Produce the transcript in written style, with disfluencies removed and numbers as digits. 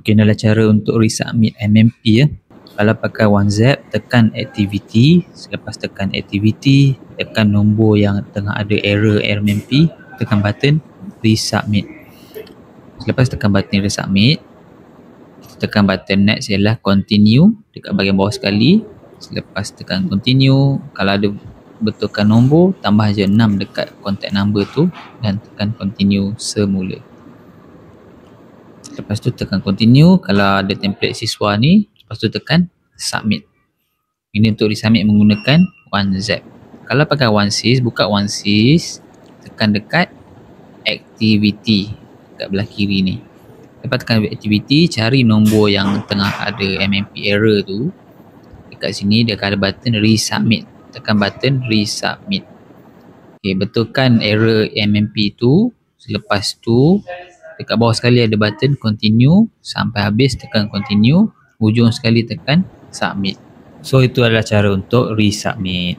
Okey, inilah cara untuk resubmit MMP ya. Kalau pakai OneZap, tekan activity, selepas tekan activity, tekan nombor yang tengah ada error MMP, tekan button resubmit. Selepas tekan button resubmit, tekan button next ialah continue dekat bahagian bawah sekali. Selepas tekan continue, kalau ada betulkan nombor, tambah je 6 dekat contact number tu dan tekan continue semula. Lepas tu tekan continue. Kalau ada template siswa ni, lepas tu tekan submit. Ini untuk resubmit menggunakan OneZap. Kalau pakai OneSys, buka OneSys, tekan dekat activity dekat belah kiri ni. Lepas tekan activity, cari nombor yang tengah ada MMP error tu. Dekat sini dia akan ada button resubmit. Tekan button resubmit. Okay, betulkan error MMP tu. Selepas tu dekat bawah sekali ada button continue, sampai habis tekan continue, hujung sekali tekan submit. So itu adalah cara untuk resubmit.